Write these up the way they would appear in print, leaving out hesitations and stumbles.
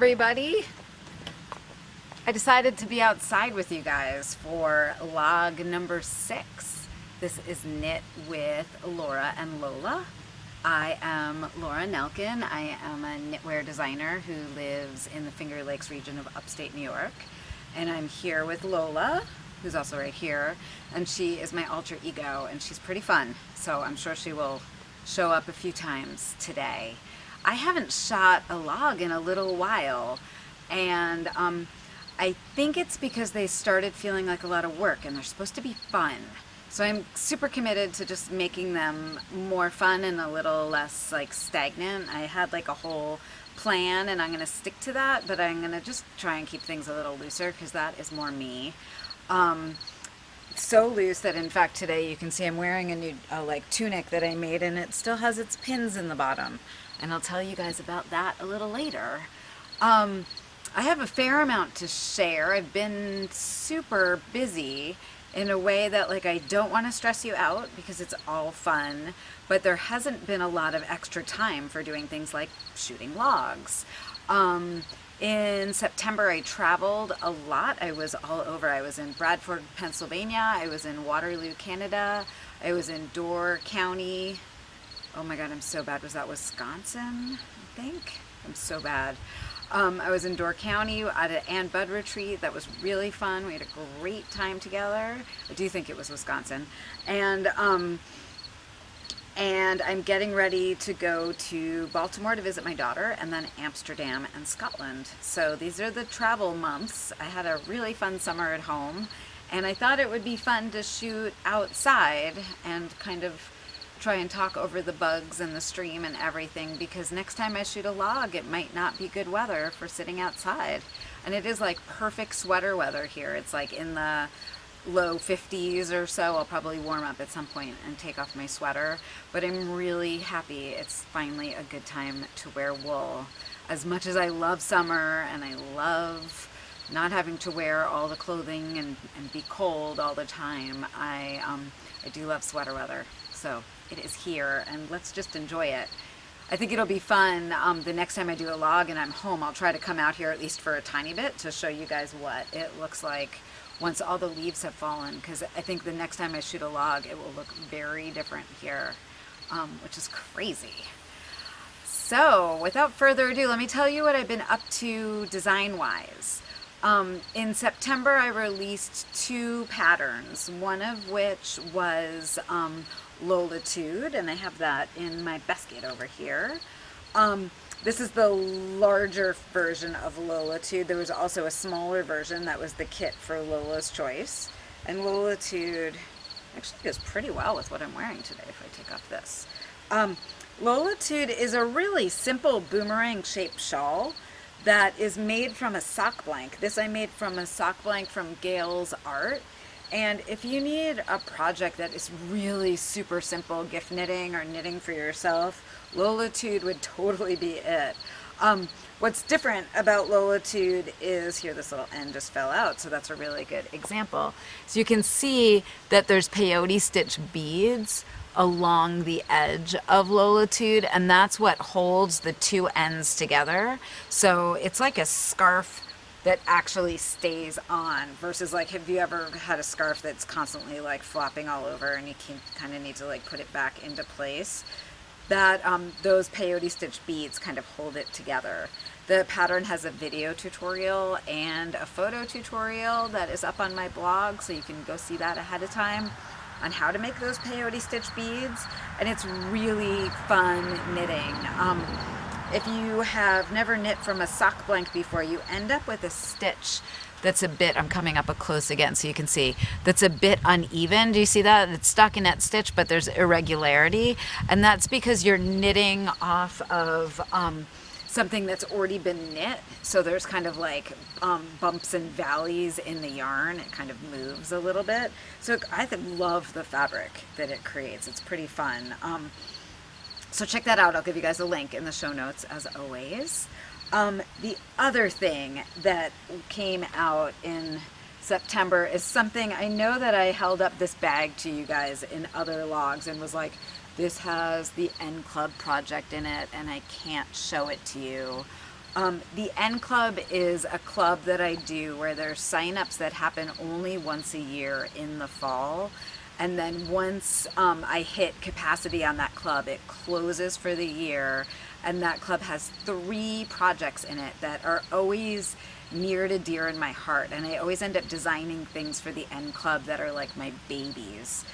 everybody. I decided to be outside with you guys for log number 6. This is Knit with Laura and Lola. I am Laura Nelkin. I am a knitwear designer who lives in the Finger Lakes region of upstate New York. And I'm here with Lola, who's also right here. And she is my alter ego, and she's pretty fun. So I'm sure she will show up a few times today. I haven't shot a log in a little while, and I think it's because they started feeling like a lot of work, and they're supposed to be fun. So I'm super committed to just making them more fun and a little less like stagnant. I had like a whole plan, and I'm going to stick to that, but I'm going to just try and keep things a little looser because that is more me. So loose that in fact today you can see I'm wearing a new like tunic that I made, and it still has its pins in the bottom, and I'll tell you guys about that a little later. I have a fair amount to share. I've been super busy in a way that like I don't want to stress you out because it's all fun, but there hasn't been a lot of extra time for doing things like shooting logs. In September, I traveled a lot. I was all over. I was in Bradford, Pennsylvania. I was in Waterloo, Canada. I was in Door County. Oh my God, I'm so bad. Was that Wisconsin, I think? I'm so bad. I was in Door County at an Ann Budd retreat. That was really fun. We had a great time together. I do think it was Wisconsin. And I'm getting ready to go to Baltimore to visit my daughter, and then Amsterdam and Scotland. So these are the travel months. I had a really fun summer at home, and I thought it would be fun to shoot outside and kind of try and talk over the bugs and the stream and everything, because next time I shoot a log, it might not be good weather for sitting outside. And it is like perfect sweater weather here. It's like in the low 50s or so. I'll probably warm up at some point and take off my sweater, but I'm really happy it's finally a good time to wear wool. As much as I love summer and I love not having to wear all the clothing and be cold all the time, I do love sweater weather. So it is here, and let's just enjoy it. I think it'll be fun. The next time I do a log and I'm home, I'll try to come out here at least for a tiny bit to show you guys what it looks like once all the leaves have fallen, because I think the next time I shoot a log, it will look very different here, which is crazy. So without further ado, let me tell you what I've been up to design-wise. In September, I released 2 patterns, one of which was Lolatude, and I have that in my basket over here. This is the larger version of Lolatude. There was also a smaller version that was the kit for Lola's Choice. And Lolatude actually goes pretty well with what I'm wearing today if I take off this. Lolatude is a really simple boomerang shaped shawl that is made from a sock blank. This I made from a sock blank from Gail's Art. And if you need a project that is really super simple, gift knitting or knitting for yourself, Lolatude would totally be it. What's different about Lolatude is, here this little end just fell out, so that's a really good example. So you can see that there's peyote stitch beads along the edge of Lolatude, and that's what holds the 2 ends together. So it's like a scarf that actually stays on, versus like, have you ever had a scarf that's constantly like flopping all over and you kind of need to like put it back into place? That those peyote stitch beads kind of hold it together. The pattern has a video tutorial and a photo tutorial that is up on my blog, so you can go see that ahead of time on how to make those peyote stitch beads, and it's really fun knitting. If you have never knit from a sock blank before, you end up with a stitch that's a bit, I'm coming up close again so you can see, that's a bit uneven. Do you see that? It's stockinette stitch, but there's irregularity, and that's because you're knitting off of something that's already been knit, so there's kind of like bumps and valleys in the yarn. It kind of moves a little bit. So I love the fabric that it creates. It's pretty fun. So check that out. I'll give you guys a link in the show notes as always. The other thing that came out in September is something, I know that I held up this bag to you guys in other logs and was like, this has the N Club project in it and I can't show it to you. The N Club is a club that I do where there's sign-ups that happen only once a year in the fall. And then once I hit capacity on that club, it closes for the year. And that club has 3 projects in it that are always near to dear in my heart. And I always end up designing things for the N Club that are like my babies.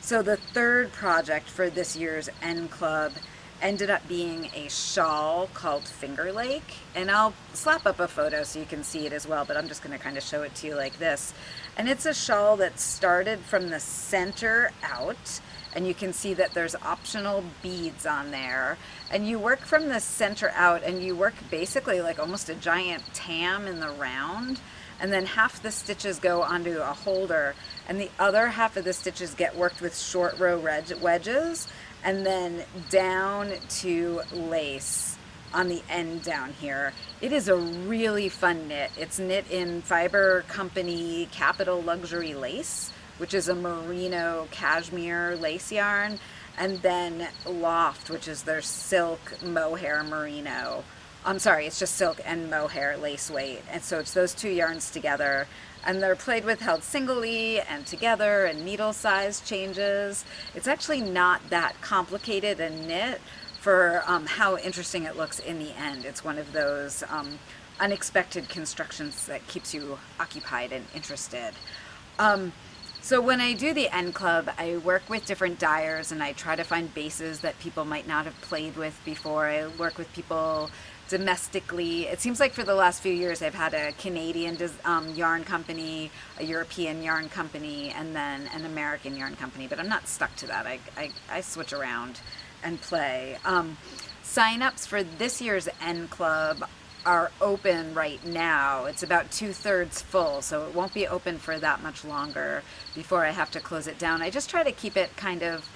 So the 3rd project for this year's N Club ended up being a shawl called Finger Lake, and I'll slap up a photo so you can see it as well, but I'm just going to kind of show it to you like this. And it's a shawl that started from the center out, and you can see that there's optional beads on there, and you work from the center out, and you work basically like almost a giant tam in the round, and then half the stitches go onto a holder, and the other half of the stitches get worked with short row wedges, and then down to lace on the end down here. It is a really fun knit. It's knit in Fiber Company Capital Luxury Lace, which is a merino cashmere lace yarn, and then Loft, which is their silk mohair merino. I'm sorry, it's just silk and mohair lace weight. And so it's those 2 yarns together. And they're played with held singly and together, and needle size changes. It's actually not that complicated a knit for how interesting it looks in the end. It's one of those unexpected constructions that keeps you occupied and interested. So when I do the N Club, I work with different dyers, and I try to find bases that people might not have played with before. I work with people domestically. It seems like for the last few years I've had a Canadian yarn company, a European yarn company, and then an American yarn company, but I'm not stuck to that. I switch around and play. Sign-ups for this year's N Club are open right now. It's about 2/3 full, so it won't be open for that much longer before I have to close it down. I just try to keep it kind of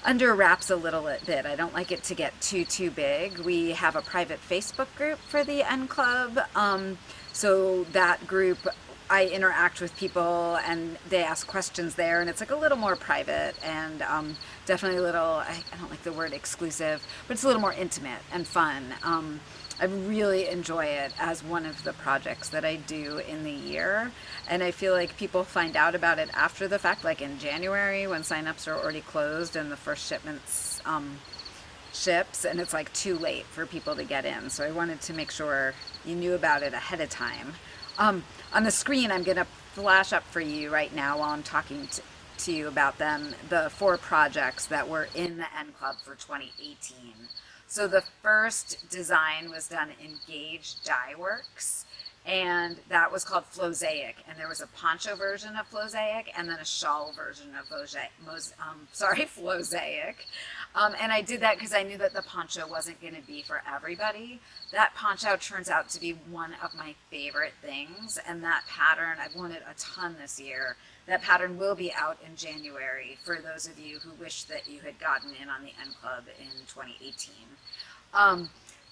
under wraps a little bit. I don't like it to get too big. We have a private Facebook group for the N Club. So that group, I interact with people and they ask questions there, and it's like a little more private and definitely a little, I don't like the word exclusive, but it's a little more intimate and fun. I really enjoy it as one of the projects that I do in the year. And I feel like people find out about it after the fact, like in January when signups are already closed and the first shipments ships, and it's like too late for people to get in. So I wanted to make sure you knew about it ahead of time. On the screen, I'm going to flash up for you right now while I'm talking to you about them, the 4 projects that were in the N Club for 2018. So the first design was done in Gauge Dye Works, and that was called Flosaic. And there was a poncho version of Flosaic and then a shawl version of Flosaic. And I did that because I knew that the poncho wasn't going to be for everybody. That poncho turns out to be one of my favorite things, and that pattern, I've worn it a ton this year. That pattern will be out in January for those of you who wish that you had gotten in on the N Club in 2018.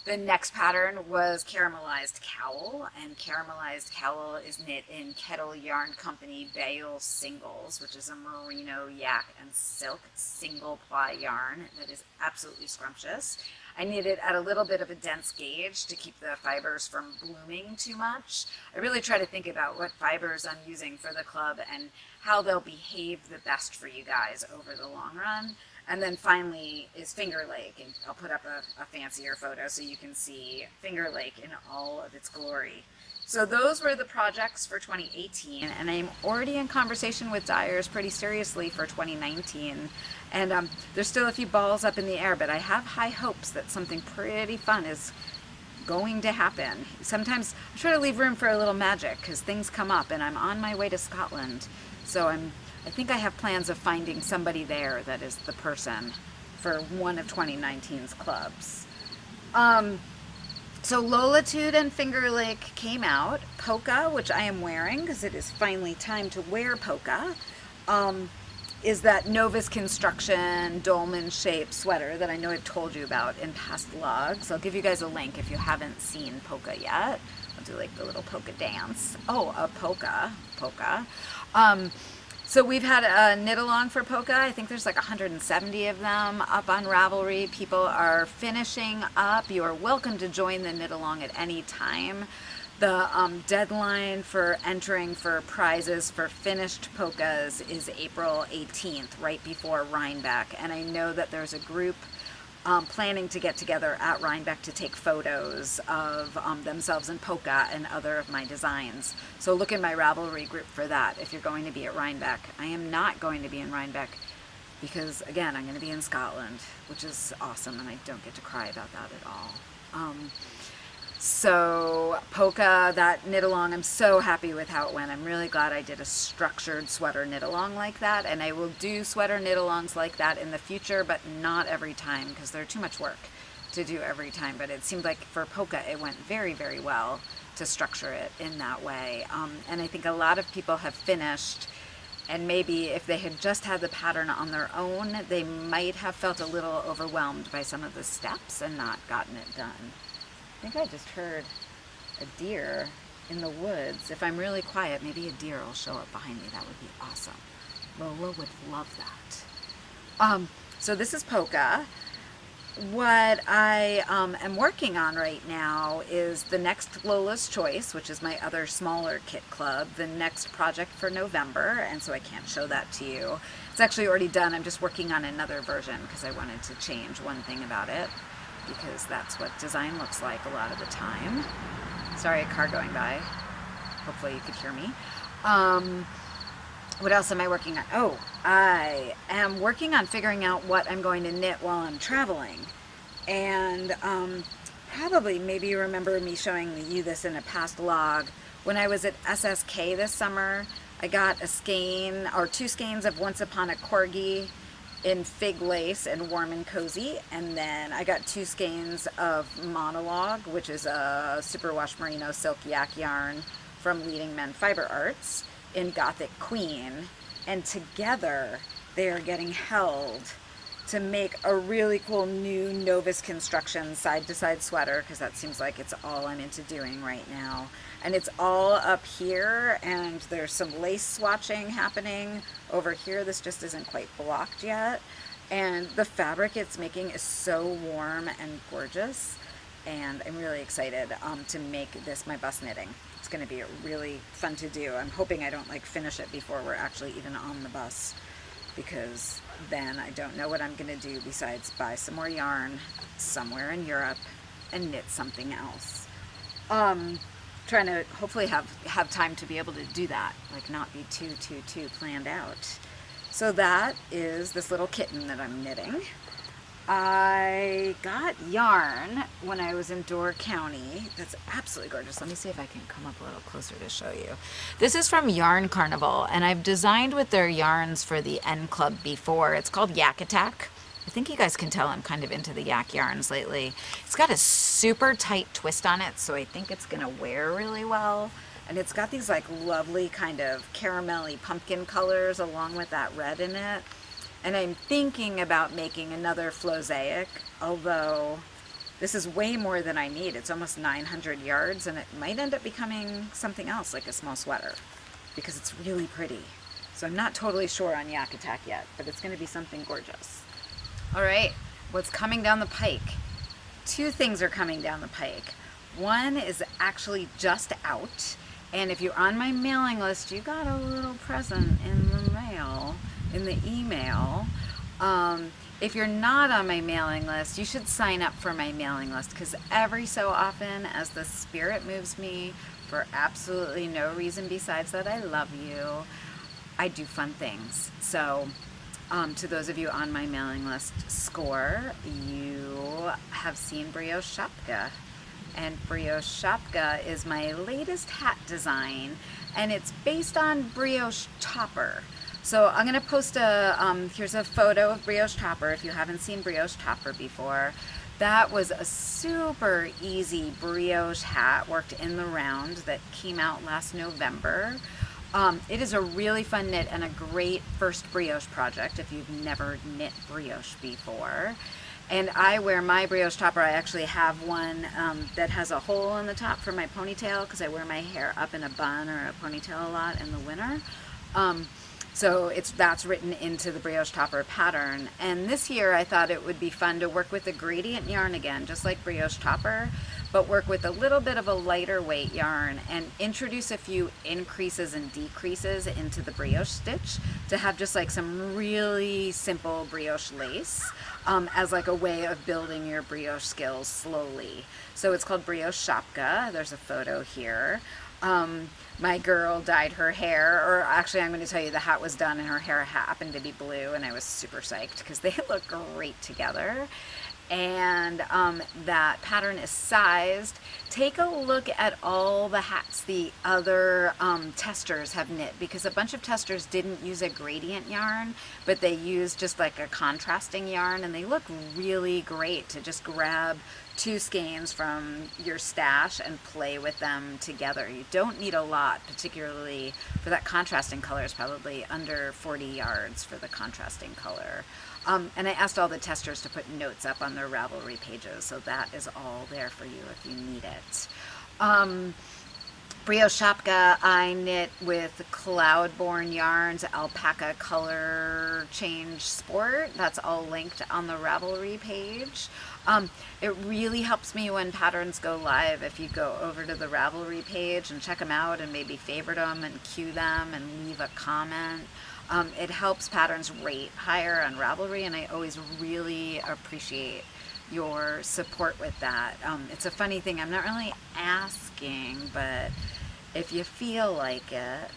The next pattern was Caramelized Cowl, and Caramelized Cowl is knit in Kettle Yarn Company Bale Singles, which is a merino, yak, and silk single ply yarn that is absolutely scrumptious. I knit it at a little bit of a dense gauge to keep the fibers from blooming too much. I really try to think about what fibers I'm using for the club and how they'll behave the best for you guys over the long run. And then finally is Finger Lake, and I'll put up a fancier photo so you can see Finger Lake in all of its glory. So those were the projects for 2018, and I'm already in conversation with dyers pretty seriously for 2019. And there's still a few balls up in the air, but I have high hopes that something pretty fun is going to happen. Sometimes I try to leave room for a little magic because things come up, and I'm on my way to Scotland. So I think I have plans of finding somebody there that is the person for one of 2019's clubs. So Lolatude and Finger Lake came out. Polka, which I am wearing because it is finally time to wear polka, is that Novus Construction dolman shaped sweater that I know I've told you about in past vlogs. I'll give you guys a link if you haven't seen polka yet. I'll do like the little polka dance. Oh, a polka. So we've had a knit along for Polka. I think there's like 170 of them up on Ravelry. People are finishing up. You are welcome to join the knit along at any time. The deadline for entering for prizes for finished polkas is April 18th, right before Rhinebeck. And I know that there's a group planning to get together at Rhinebeck to take photos of themselves in polka and other of my designs. So look in my Ravelry group for that if you're going to be at Rhinebeck. I am not going to be in Rhinebeck because, again, I'm going to be in Scotland, which is awesome, and I don't get to cry about that at all. So Polka, that knit along, I'm so happy with how it went. I'm really glad I did a structured sweater knit along like that, and I will do sweater knit alongs like that in the future, but not every time because they're too much work to do every time. But it seemed like for Polka it went very, very well to structure it in that way. And I think a lot of people have finished, and maybe if they had just had the pattern on their own, they might have felt a little overwhelmed by some of the steps and not gotten it done. I think I just heard a deer in the woods. If I'm really quiet, maybe a deer will show up behind me. That would be awesome. Lola would love that. So this is Polka. What I am working on right now is the next Lola's Choice, which is my other smaller kit club, the next project for November, and so I can't show that to you. It's actually already done. I'm just working on another version because I wanted to change one thing about it, because that's what design looks like a lot of the time. Sorry, a car going by. Hopefully you could hear me. What else am I working on? Oh, I am working on figuring out what I'm going to knit while I'm traveling. And probably, maybe you remember me showing you this in a past log. When I was at SSK this summer, I got a skein, or 2 skeins of Once Upon a Corgi in fig lace and warm and cozy, and then I got 2 skeins of Monologue, which is a superwash merino silk yak yarn from Leading Men Fiber Arts, in Gothic Queen, and together they are getting held to make a really cool new Novus construction side-to-side sweater, because that seems like it's all I'm into doing right now. And it's all up here, and there's some lace swatching happening over here. This just isn't quite blocked yet. And the fabric it's making is so warm and gorgeous, and I'm really excited to make this my bus knitting. It's going to be really fun to do. I'm hoping I don't like finish it before we're actually even on the bus, because then I don't know what I'm going to do besides buy some more yarn somewhere in Europe and knit something else. Trying to hopefully have time to be able to do that, like not be too planned out. So that is this little kitten that I'm knitting. I got yarn when I was in Door County. That's absolutely gorgeous. Let me see if I can come up a little closer to show you. This is from Yarn Carnival, and I've designed with their yarns for the N Club before. It's called Yak Attack. I think you guys can tell I'm kind of into the yak yarns lately. It's got a super tight twist on it, so I think it's gonna wear really well. And it's got these like lovely kind of caramelly pumpkin colors along with that red in it. And I'm thinking about making another Flosaic, although this is way more than I need. It's almost 900 yards, and it might end up becoming something else, like a small sweater, because it's really pretty. So I'm not totally sure on Yak Attack yet, but it's gonna be something gorgeous. All right, what's coming down the pike? 2 things are coming down the pike. One is actually just out, and if you're on my mailing list, you got a little present in the mail, in the email. If you're not on my mailing list, you should sign up for my mailing list, because every so often, as the spirit moves me, for absolutely no reason besides that I love you, I do fun things. So to those of you on my mailing list score, you have seen Brioche Aapke. And Brioche Aapke is my latest hat design, and it's based on brioche topper. So I'm going to post here's a photo of brioche topper if you haven't seen brioche topper before. That was a super easy brioche hat worked in the round that came out last November. It is a really fun knit and a great first brioche project if you've never knit brioche before. And I wear my brioche topper. I actually have one that has a hole in the top for my ponytail, because I wear my hair up in a bun or a ponytail a lot in the winter. So that's written into the brioche topper pattern. And this year I thought it would be fun to work with a gradient yarn again, just like brioche topper, but work with a little bit of a lighter weight yarn and introduce a few increases and decreases into the brioche stitch to have just like some really simple brioche lace as like a way of building your brioche skills slowly. So it's called Brioche Aapke. There's a photo here. My girl dyed her hair, or actually I'm going to tell you the hat was done and her hair happened to be blue, and I was super psyched because they look great together. And that pattern is sized. Take a look at all the hats the other testers have knit, because a bunch of testers didn't use a gradient yarn, but they used just like a contrasting yarn, and they look really great to just grab 2 skeins from your stash and play with them together. You don't need a lot, particularly for that contrasting color. Is probably under 40 yards for the contrasting color. And I asked all the testers to put notes up on their Ravelry pages, so that is all there for you if you need it. Brioche Aapke I knit with Cloudborne Yarns Alpaca Color Change Sport. That's all linked on the Ravelry page. It really helps me when patterns go live if you go over to the Ravelry page and check them out and maybe favorite them and queue them and leave a comment. It helps patterns rate higher on Ravelry, and I always really appreciate your support with that. It's a funny thing, I'm not really asking, but if you feel like it,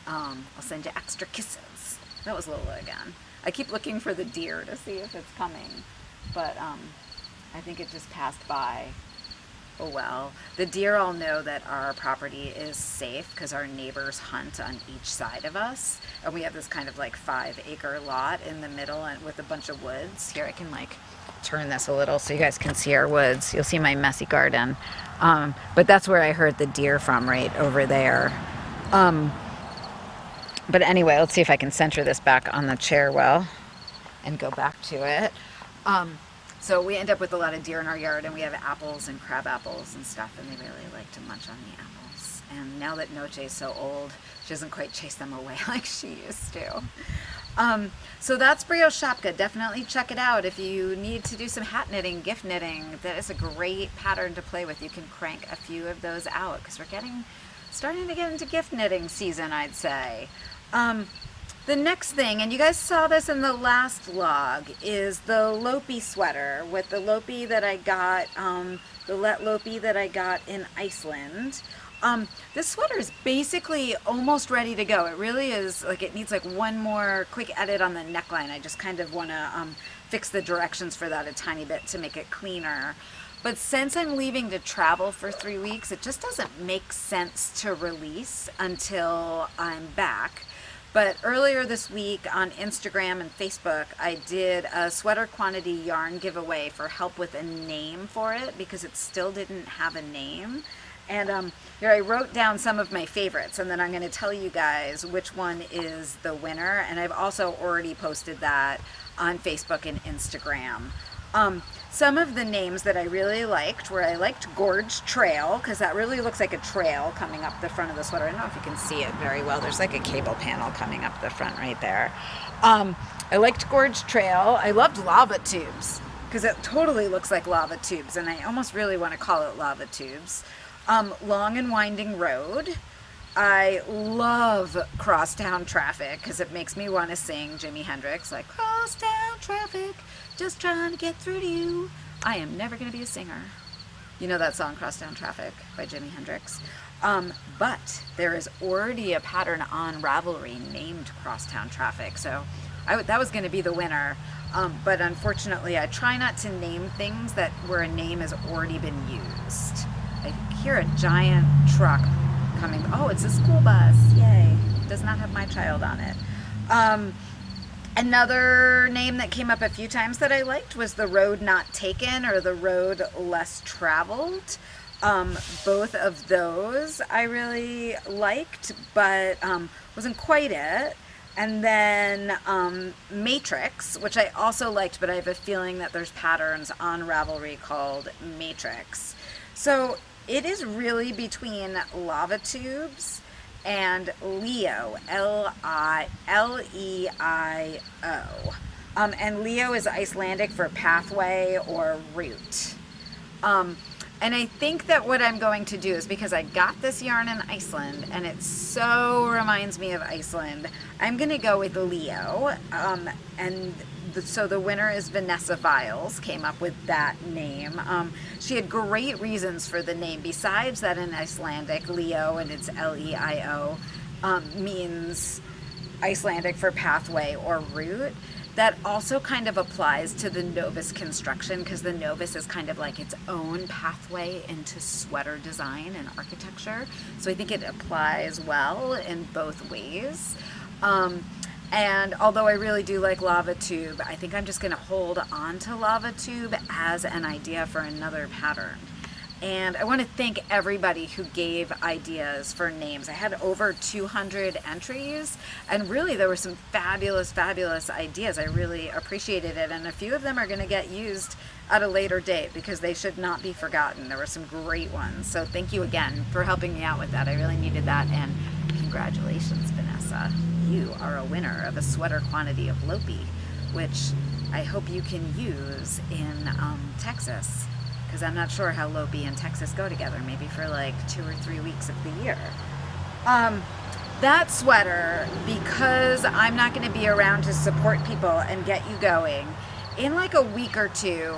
I'll send you extra kisses. That was Lola again. I keep looking for the deer to see if it's coming, but I think it just passed by. Oh well. The deer all know that our property is safe because our neighbors hunt on each side of us, and we have this kind of like 5-acre lot in the middle and with a bunch of woods. Here, I can like turn this a little so you guys can see our woods. You'll see my messy garden. But that's where I heard the deer from, right over there. But anyway, let's see if I can center this back on the chair well and go back to it. So we end up with a lot of deer in our yard, and we have apples and crab apples and stuff, and they really like to munch on the apples. And now that Noche is so old, she doesn't quite chase them away like she used to. So that's Brioche Aapke. Definitely check it out if you need to do some hat knitting, gift knitting. That is a great pattern to play with. You can crank a few of those out because we're starting to get into gift knitting season, I'd say. The next thing, and you guys saw this in the last log, is the Lopi sweater with the Lopi that I got, the Let Lopi that I got in Iceland. This sweater is basically almost ready to go. It really is, like, it needs like one more quick edit on the neckline. I just kind of want to fix the directions for that a tiny bit to make it cleaner. But since I'm leaving to travel for 3 weeks, it just doesn't make sense to release until I'm back. But earlier this week on Instagram and Facebook, I did a sweater quantity yarn giveaway for help with a name for it because it still didn't have a name. And here I wrote down some of my favorites, and then I'm going to tell you guys which one is the winner. And I've also already posted that on Facebook and Instagram. Some of the names that I really liked were, I liked Gorge Trail, because that really looks like a trail coming up the front of the sweater. I don't know if you can see it very well. There's like a cable panel coming up the front right there. I liked Gorge Trail. I loved Lava Tubes, because it totally looks like lava tubes, and I almost really want to call it Lava Tubes. Long and Winding Road. I love Crosstown Traffic because it makes me want to sing Jimi Hendrix, like, crosstown traffic, just trying to get through to you. I am never going to be a singer. You know that song, Crosstown Traffic, by Jimi Hendrix. But there is already a pattern on Ravelry named Crosstown Traffic, so that was going to be the winner. But unfortunately, I try not to name things where a name has already been used. I hear a giant truck coming. Oh, it's a school bus. Yay. Does not have my child on it. Another name that came up a few times that I liked was the Road Not Taken, or the Road Less Traveled. Both of those I really liked, but wasn't quite it. And then Matrix, which I also liked, but I have a feeling that there's patterns on Ravelry called Matrix. So it is really between Lava Tubes and Leo, Leio. And Leo is Icelandic for pathway or route. Um, and I think that what I'm going to do is, because I got this yarn in Iceland and it so reminds me of Iceland, I'm going to go with Leo. So the winner is Vanessa Viles, came up with that name. She had great reasons for the name. Besides that, in Icelandic, Leo, and it's Leio, means Icelandic for pathway or route. That also kind of applies to the novice construction, because the novice is kind of like its own pathway into sweater design and architecture. So I think it applies well in both ways. And although I really do like Lolatude, I think I'm just going to hold on to Lolatude as an idea for another pattern. And I want to thank everybody who gave ideas for names. I had over 200 entries, and really there were some fabulous, fabulous ideas. I really appreciated it, and a few of them are going to get used at a later date because they should not be forgotten. There were some great ones. So thank you again for helping me out with that. I really needed that, and congratulations, Vanessa. You are a winner of a sweater quantity of Lopi, which I hope you can use in Texas, because I'm not sure how Lopi and Texas go together, maybe for like 2 or 3 weeks of the year. That sweater, because I'm not going to be around to support people and get you going, in like a week or two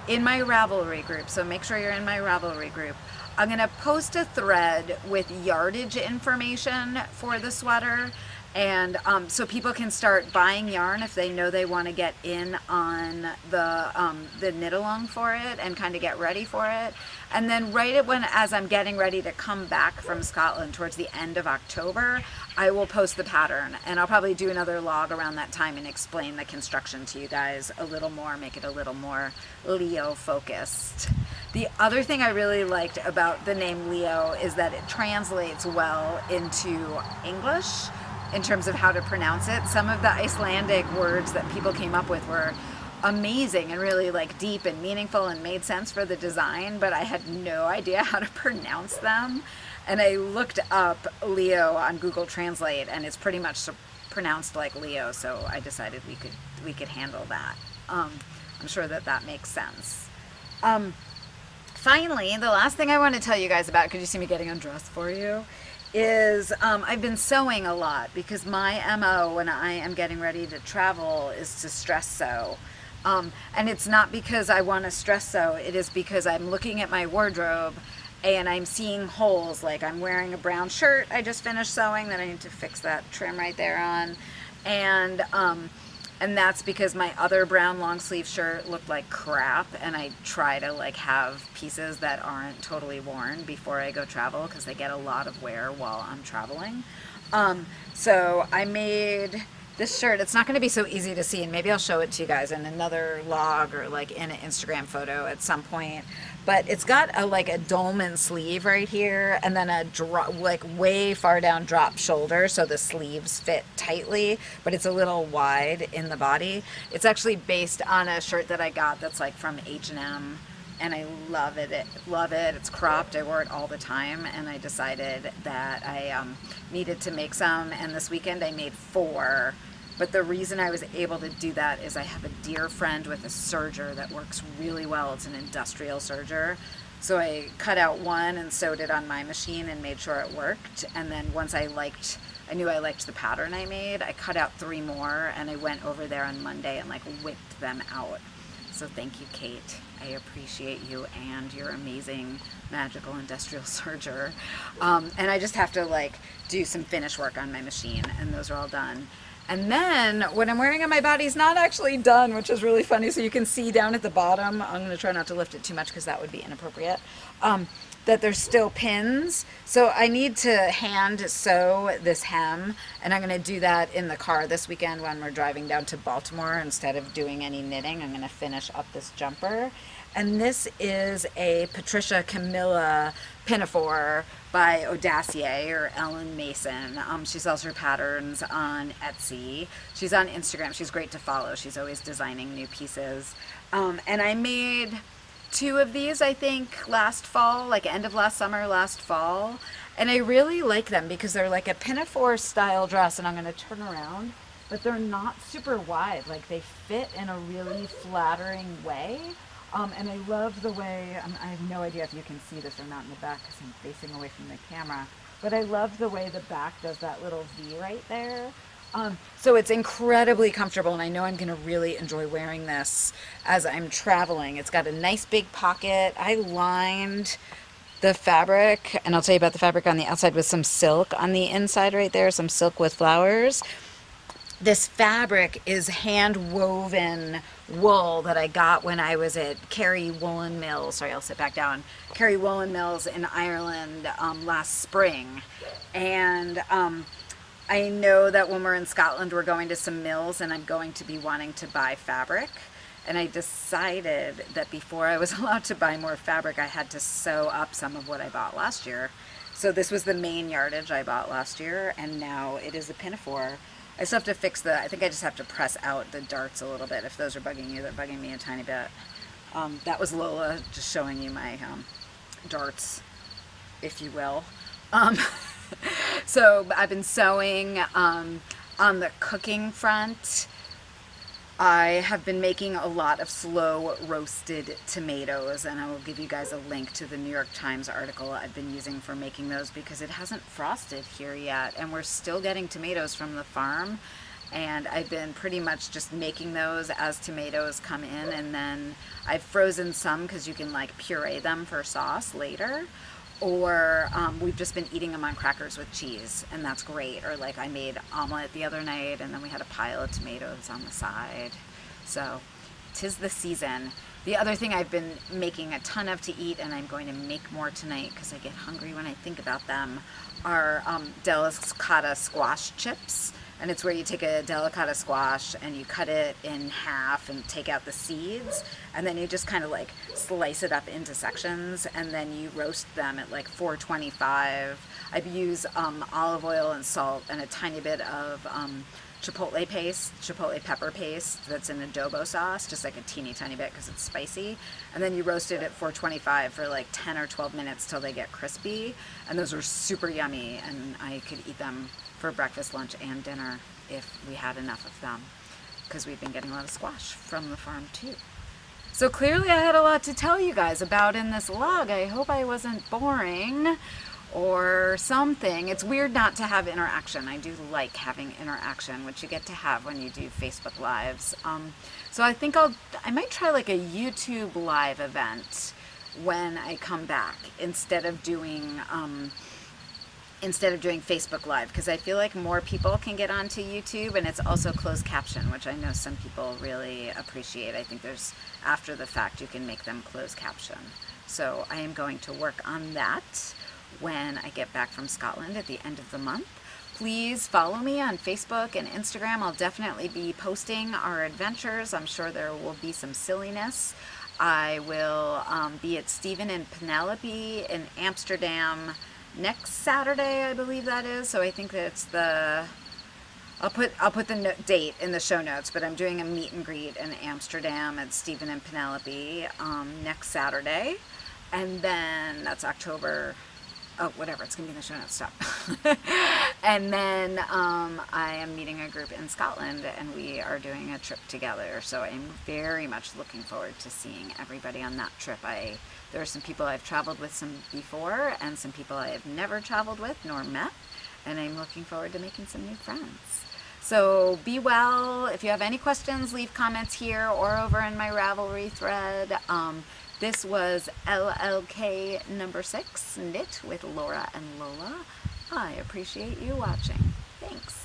in my Ravelry group, so make sure you're in my Ravelry group, I'm going to post a thread with yardage information for the sweater. And so people can start buying yarn if they know they want to get in on the knit along for it and kind of get ready for it. And then as I'm getting ready to come back from Scotland towards the end of October, I will post the pattern, and I'll probably do another log around that time and explain the construction to you guys a little more, make it a little more Leo focused. The other thing I really liked about the name Leo is that it translates well into English in terms of how to pronounce it. Some of the Icelandic words that people came up with were amazing and really like deep and meaningful and made sense for the design, but I had no idea how to pronounce them. And I looked up Leo on Google Translate, and it's pretty much pronounced like Leo, so I decided we could handle that. I'm sure that makes sense. Finally, the last thing I want to tell you guys about, could you see me getting undressed for you, is I've been sewing a lot, because my MO when I am getting ready to travel is to stress sew. And it's not because I want to stress sew, it is because I'm looking at my wardrobe and I'm seeing holes. Like, I'm wearing a brown shirt I just finished sewing that I need to fix that trim right there on. And that's because my other brown long sleeve shirt looked like crap, and I try to like have pieces that aren't totally worn before I go travel, because they get a lot of wear while I'm traveling. So I made this shirt. It's not going to be so easy to see, and maybe I'll show it to you guys in another log or like in an Instagram photo at some point. But it's got a dolman sleeve right here, and then a drop, like way far down drop shoulder, so the sleeves fit tightly, but it's a little wide in the body. It's actually based on a shirt that I got that's like from H&M, and I love it. It's cropped. I wore it all the time, and I decided that I needed to make some, and this weekend I made 4. But the reason I was able to do that is I have a dear friend with a serger that works really well. It's an industrial serger. So I cut out one and sewed it on my machine and made sure it worked. And then once I knew I liked the pattern I made, I cut out 3 more, and I went over there on Monday and like whipped them out. So thank you, Kate. I appreciate you and your amazing magical industrial serger. And I just have to like do some finish work on my machine, and those are all done. And then what I'm wearing on my body is not actually done, which is really funny. So you can see down at the bottom, I'm going to try not to lift it too much because that would be inappropriate, that there's still pins. So I need to hand sew this hem, and I'm going to do that in the car this weekend when we're driving down to Baltimore. Instead of doing any knitting, I'm going to finish up this jumper. And this is a Patricia Camilla pinafore by Audacier or Ellen Mason. She sells her patterns on Etsy. She's on Instagram. She's great to follow. She's always designing new pieces. And I made 2 of these, I think, last fall, like end of last summer, last fall. And I really like them because they're like a pinafore style dress, and I'm going to turn around, but they're not super wide. Like they fit in a really flattering way. And I love the way, I have no idea if you can see this or not in the back because I'm facing away from the camera, but I love the way the back does that little V right there. So it's incredibly comfortable, and I know I'm going to really enjoy wearing this as I'm traveling. It's got a nice big pocket. I lined the fabric, and I'll tell you about the fabric on the outside with some silk on the inside right there, some silk with flowers. This fabric is hand woven wool that I got when I was at Kerry Woolen Mills. Sorry, I'll sit back down. Kerry Woolen Mills in Ireland last spring. And I know that when we're in Scotland, we're going to some mills, and I'm going to be wanting to buy fabric. And I decided that before I was allowed to buy more fabric, I had to sew up some of what I bought last year. So this was the main yardage I bought last year, and now it is a pinafore. I still have to fix I think I just have to press out the darts a little bit. If those are bugging you, they're bugging me a tiny bit. That was Lola just showing you my darts, if you will. So I've been sewing on the cooking front. I have been making a lot of slow roasted tomatoes, and I will give you guys a link to the New York Times article I've been using for making those because it hasn't frosted here yet, and we're still getting tomatoes from the farm, and I've been pretty much just making those as tomatoes come in, and then I've frozen some because you can like puree them for sauce later. Or we've just been eating them on crackers with cheese, and that's great. Or like I made omelet the other night, and then we had a pile of tomatoes on the side. So 'tis the season. The other thing I've been making a ton of to eat, and I'm going to make more tonight because I get hungry when I think about them, are delicata squash chips. And it's where you take a delicata squash and you cut it in half and take out the seeds, and then you just kind of like slice it up into sections, and then you roast them at like 425. I've used olive oil and salt and a tiny bit of chipotle pepper paste that's in adobo sauce, just like a teeny tiny bit because it's spicy. And then you roast it at 425 for like 10 or 12 minutes till they get crispy. And those are super yummy, and I could eat them for breakfast, lunch, and dinner if we had enough of them, because we've been getting a lot of squash from the farm too. So clearly I had a lot to tell you guys about in this vlog. I hope I wasn't boring or something. It's weird not to have interaction. I do like having interaction, which you get to have when you do Facebook Lives. So I think I might try like a YouTube live event when I come back instead of doing Facebook Live, because I feel like more people can get onto YouTube, and it's also closed caption, which I know some people really appreciate. I think there's, after the fact, you can make them closed caption. So I am going to work on that when I get back from Scotland at the end of the month. Please follow me on Facebook and Instagram. I'll definitely be posting our adventures. I'm sure there will be some silliness. I will be at Stephen and Penelope in Amsterdam next Saturday, I believe that is. So I think that's I'll put the date in the show notes, but I'm doing a meet and greet in Amsterdam at Stephen and Penelope next Saturday. And then that's October, whatever, it's gonna be in the show notes, stop. And then I am meeting a group in Scotland, and we are doing a trip together. So I'm very much looking forward to seeing everybody on that trip. There are some people I've traveled with before, and some people I have never traveled with nor met, and I'm looking forward to making some new friends. So be well. If you have any questions, leave comments here or over in my Ravelry thread. This was LLK number 6, Knit with Laura and Lola. I appreciate you watching. Thanks.